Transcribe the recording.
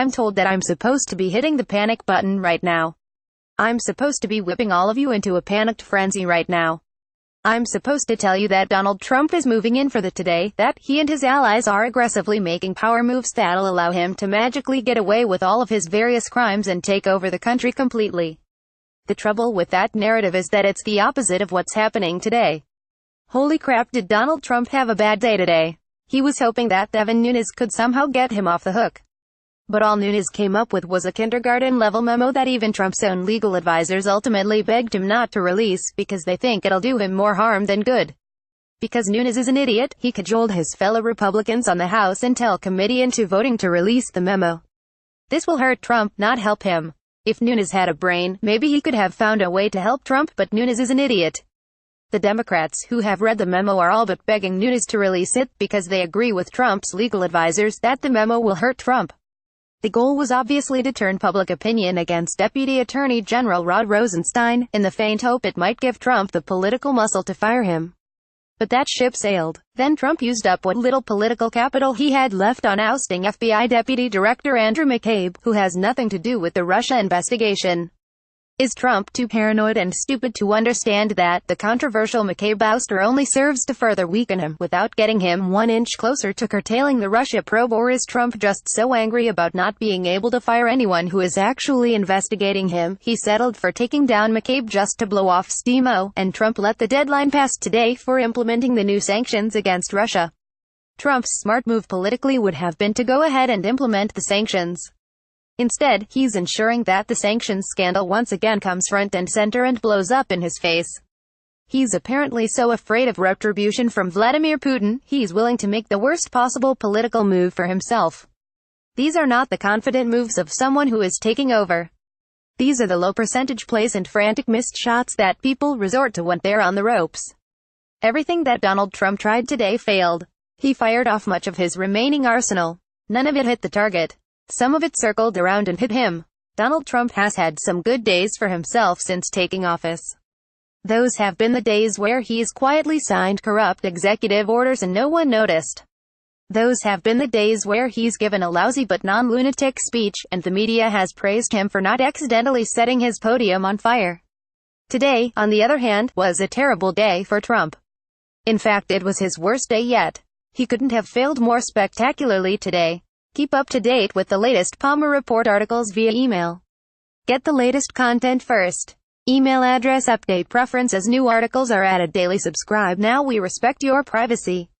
I'm told that I'm supposed to be hitting the panic button right now. I'm supposed to be whipping all of you into a panicked frenzy right now. I'm supposed to tell you that Donald Trump is moving in for the today, that he and his allies are aggressively making power moves that'll allow him to magically get away with all of his various crimes and take over the country completely. The trouble with that narrative is that it's the opposite of what's happening today. Holy crap, did Donald Trump have a bad day today? He was hoping that Devin Nunes could somehow get him off the hook. But all Nunes came up with was a kindergarten-level memo that even Trump's own legal advisors ultimately begged him not to release, because they think it'll do him more harm than good. Because Nunes is an idiot, he cajoled his fellow Republicans on the House Intel Committee into voting to release the memo. This will hurt Trump, not help him. If Nunes had a brain, maybe he could have found a way to help Trump, but Nunes is an idiot. The Democrats who have read the memo are all but begging Nunes to release it, because they agree with Trump's legal advisors that the memo will hurt Trump. The goal was obviously to turn public opinion against Deputy Attorney General Rod Rosenstein, in the faint hope it might give Trump the political muscle to fire him. But that ship sailed. Then Trump used up what little political capital he had left on ousting FBI Deputy Director Andrew McCabe, who has nothing to do with the Russia investigation. Is Trump too paranoid and stupid to understand that the controversial McCabe ouster only serves to further weaken him, without getting him 1 inch closer to curtailing the Russia probe? Or is Trump just so angry about not being able to fire anyone who is actually investigating him, he settled for taking down McCabe just to blow off steam? And Trump let the deadline pass today for implementing the new sanctions against Russia. Trump's smart move politically would have been to go ahead and implement the sanctions. Instead, he's ensuring that the sanctions scandal once again comes front and center and blows up in his face. He's apparently so afraid of retribution from Vladimir Putin, he's willing to make the worst possible political move for himself. These are not the confident moves of someone who is taking over. These are the low percentage plays and frantic missed shots that people resort to when they're on the ropes. Everything that Donald Trump tried today failed. He fired off much of his remaining arsenal. None of it hit the target. Some of it circled around and hit him. Donald Trump has had some good days for himself since taking office. Those have been the days where he's quietly signed corrupt executive orders and no one noticed. Those have been the days where he's given a lousy but non-lunatic speech, and the media has praised him for not accidentally setting his podium on fire. Today, on the other hand, was a terrible day for Trump. In fact, it was his worst day yet. He couldn't have failed more spectacularly today. Keep up to date with the latest Palmer Report articles via email. Get the latest content first. Email address update preferences. New articles are added daily. Subscribe now. We respect your privacy.